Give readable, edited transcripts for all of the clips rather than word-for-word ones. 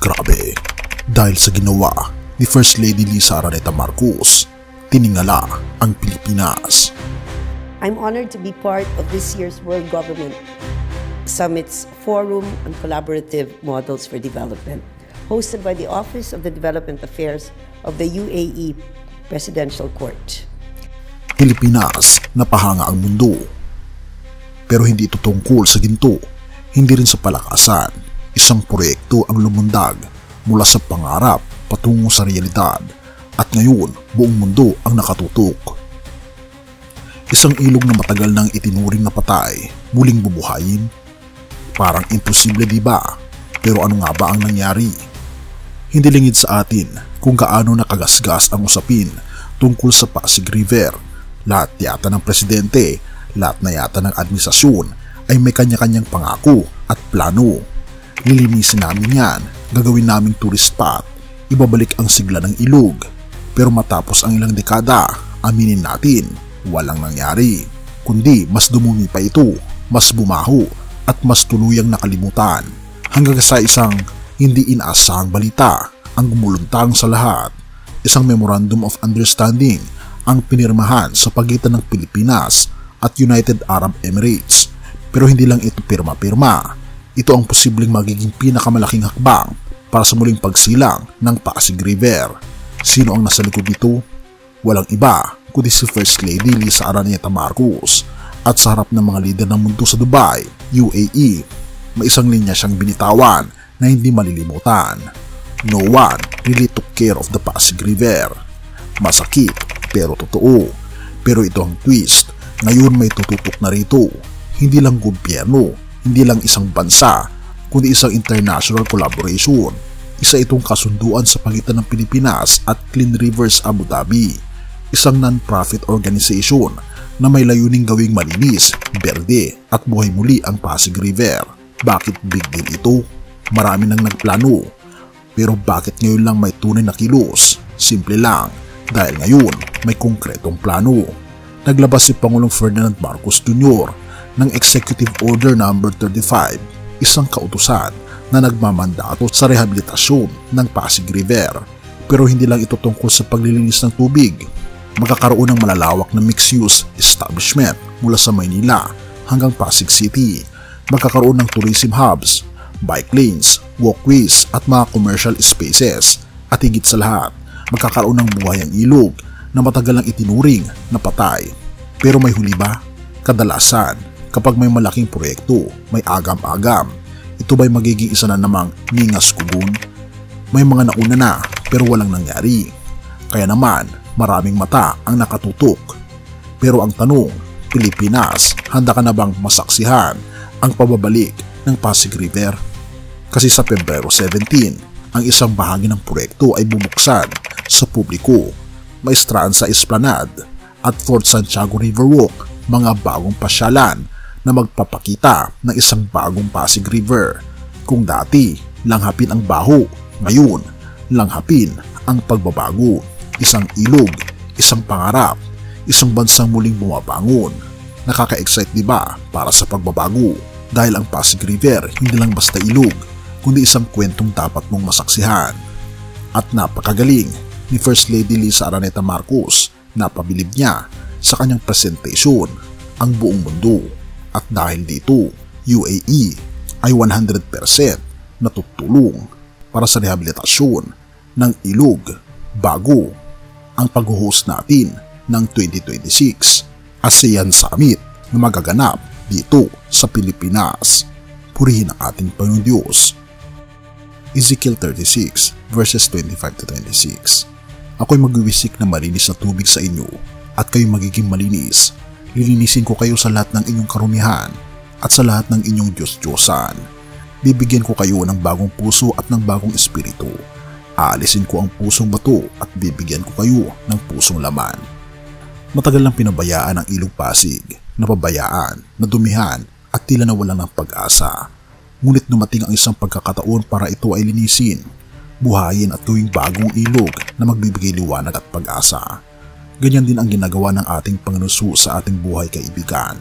Grabe, dahil sa ginawa ni First Lady Lisa Araneta Marcos, tiningala ang Pilipinas. I'm honored to be part of this year's World Government Summit's Forum on Collaborative Models for Development, hosted by the Office of the Development Affairs of the UAE Presidential Court. Pilipinas, napahanga ang mundo. Pero hindi ito tungkol sa ginto, hindi rin sa palakasan. Isang proyekto ang lumundag mula sa pangarap patungo sa realidad at ngayon buong mundo ang nakatutok. Isang ilog na matagal nang itinuring na patay, muling bubuhayin? Parang imposible, di ba? Pero ano nga ba ang nangyari? Hindi lingid sa atin kung gaano nakagasgas ang usapin tungkol sa Pasig River. Lahat yata ng presidente, lahat na yata ng administrasyon ay may kanya-kanyang pangako at plano. Lilinisin namin yan, gagawin naming tourist spot, ibabalik ang sigla ng ilog. Pero matapos ang ilang dekada, aminin natin, walang nangyari. Kundi mas dumumi pa ito, mas bumaho at mas tuluyang nakalimutan. Hanggang sa isang hindi inaasahang balita ang gumuluntang sa lahat. Isang Memorandum of Understanding ang pinirmahan sa pagitan ng Pilipinas at United Arab Emirates. Pero hindi lang ito pirma-pirma. Ito ang posibleng magiging pinakamalaking hakbang para sa muling pagsilang ng Pasig River. Sino ang nasa likod nito? Walang iba kundi si First Lady Lisa Araneta Marcos. At sa harap ng mga lider ng mundo sa Dubai, UAE, may isang linya siyang binitawan na hindi malilimutan. No one really took care of the Pasig River. Masakit pero totoo. Pero ito ang twist. Ngayon may tututok na rito. Hindi lang gobyerno, hindi lang isang bansa, kundi isang international collaboration. Isa itong kasunduan sa pagitan ng Pilipinas at Clean Rivers Abu Dhabi, isang non-profit organization na may layuning gawing malinis, berde at buhay muli ang Pasig River. Bakit big deal ito? Marami nang nagplano. Pero bakit ngayon lang may tunay na kilos? Simple lang, dahil ngayon may konkretong plano. Naglabas si Pangulong Ferdinand Marcos Jr. ng Executive Order No. 35, isang kautusan na nagmamandato sa rehabilitasyon ng Pasig River. Pero hindi lang ito tungkol sa paglilinis ng tubig. Magkakaroon ng malalawak na mixed-use establishment mula sa Maynila hanggang Pasig City. Magkakaroon ng tourism hubs, bike lanes, walkways at mga commercial spaces. At higit sa lahat, magkakaroon ng buhayang ilog na matagal nang itinuring na patay. Pero may huli ba? Kadalasan, kapag may malaking proyekto, may agam-agam. Ito ba'y magiging isa na namang ningas kugun? May mga nauna na pero walang nangyari. Kaya naman, maraming mata ang nakatutok. Pero ang tanong, Pilipinas, handa ka na bang masaksihan ang pababalik ng Pasig River? Kasi sa Pebrero 17, ang isang bahagi ng proyekto ay bubuksan sa publiko. May Stranza Esplanade at Fort Santiago River Walk, mga bagong pasyalan na magpapakita ng isang bagong Pasig River. Kung dati, langhapin ang baho, ngayon, langhapin ang pagbabago. Isang ilog, isang pangarap, isang bansang muling bumabangon. Nakaka-excite diba para sa pagbabago? Dahil ang Pasig River hindi lang basta ilog, kundi isang kwentong dapat mong masaksihan. At napakagaling ni First Lady Lisa Araneta Marcos, napabilib niya sa kanyang presentation ang buong mundo. At dahil dito, UAE ay 100% natutulong para sa rehabilitasyon ng ilog bago ang pag-host natin ng 2026 ASEAN Summit na magaganap dito sa Pilipinas. Purihin ang ating Panginoong Diyos. Ezekiel 36 verses 25 to 26. Ako'y magwiwisik na malinis na tubig sa inyo at kayo magiging malinis. Lilinisin ko kayo sa lahat ng inyong karumihan at sa lahat ng inyong Diyos-Diyosan. Bibigyan ko kayo ng bagong puso at ng bagong espiritu. Aalisin ko ang pusong bato at bibigyan ko kayo ng pusong laman. Matagal lang pinabayaan ang Ilog Pasig, napabayaan, nadumihan at tila nawalan ng pag-asa. Ngunit dumating ang isang pagkakataon para ito ay linisin, buhayin at gawing bagong ilog na magbibigay liwanag at pag-asa. Ganyan din ang ginagawa ng ating Panginoon sa ating buhay, kaibigan.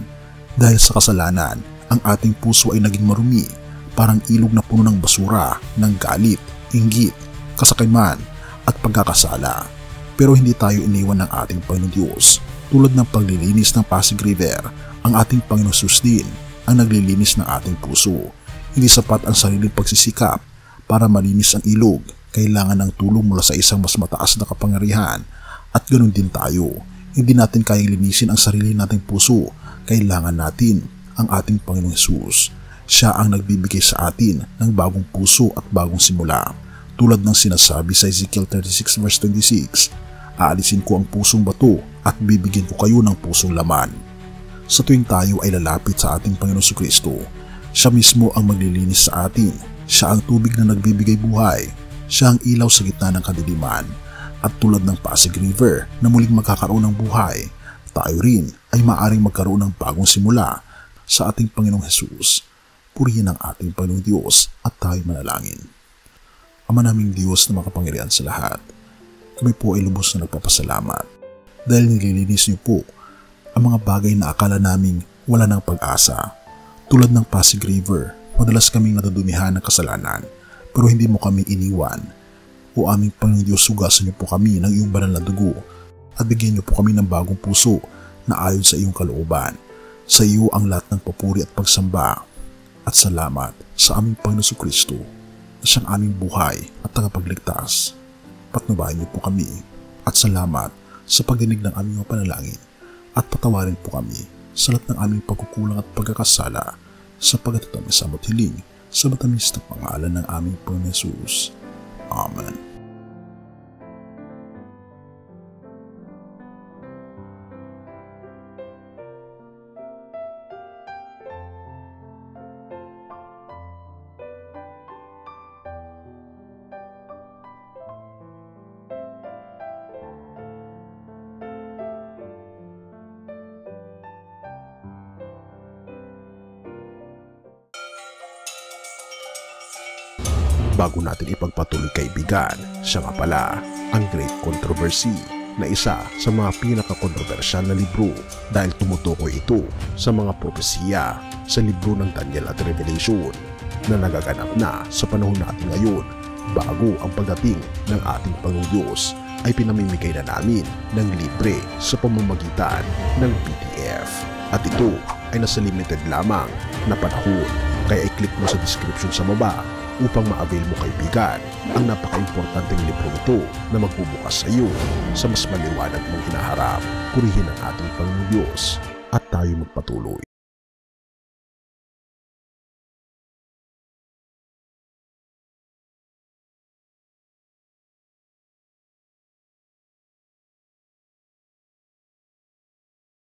Dahil sa kasalanan, ang ating puso ay naging marumi, parang ilog na puno ng basura, ng galit, inggit, kasakiman at pagkakasala. Pero hindi tayo iniwan ng ating Panginoong Diyos. Tulad ng paglilinis ng Pasig River, ang ating Panginoong Hesus din ang naglilinis ng ating puso. Hindi sapat ang sariling pagsisikap para malinis ang ilog. Kailangan ng tulong mula sa isang mas mataas na kapangyarihan. At ganoon din tayo. Hindi natin kayang linisin ang sarili nating puso. Kailangan natin ang ating Panginoong Hesus. Siya ang nagbibigay sa atin ng bagong puso at bagong simula. Tulad ng sinasabi sa Ezekiel 36 verse 26, aalisin ko ang pusong bato at bibigyan ko kayo ng pusong laman. Sa tuwing tayo ay lalapit sa ating Panginoong Jesucristo, siya mismo ang maglilinis sa atin. Siya ang tubig na nagbibigay buhay. Siya ang ilaw sa gitna ng kadiliman. At tulad ng Pasig River na muling magkakaroon ng buhay, tayo rin ay maaaring magkaroon ng bagong simula sa ating Panginoong Hesus. Purihin ang ating Panginoong Diyos at tayo manalangin. Ama naming Diyos na makapangyarihan sa lahat, kami po ay lubos na nagpapasalamat dahil nililinis niyo po ang mga bagay na akala naming wala ng pag-asa. Tulad ng Pasig River, madalas kaming nadudumihan ng kasalanan pero hindi mo kami iniwan. O aming Panginoong Diyos, sugasan niyo po kami ng iyong banal na dugo at bigyan niyo po kami ng bagong puso na ayon sa iyong kalooban. Sa iyo ang lahat ng papuri at pagsamba at salamat sa aming Panginoong Jesucristo na siyang aming buhay at tagapagligtas. Patnubayan niyo po kami at salamat sa pagdinig ng aming mga panalangin at patawarin po kami sa lahat ng aming pagkukulang at pagkakasala sapagkat ito ang samot hiling sa matamis na pangalan ng aming Panginoon Hesus. Amen. Bago natin ipagpatuloy kaibigan, siya nga pala ang Great Controversy na isa sa mga pinaka-kontrobersyal na libro dahil tumutukoy ito sa mga propesiya sa libro ng Daniel at Revelation na nagaganap na sa panahon natin ngayon bago ang pagdating ng ating Panginoong Diyos ay pinamimigay na namin ng libre sa pamamagitan ng PDF. At ito ay nasa limited lamang na panahon kaya i-click mo sa description sa baba upang ma-avail mo kaibigan ang napaka-importanteng libro ito na magbubukas sa iyo sa mas maliwanag mong hinaharap. Purihin ang ating Panginoong Diyos at tayo magpatuloy.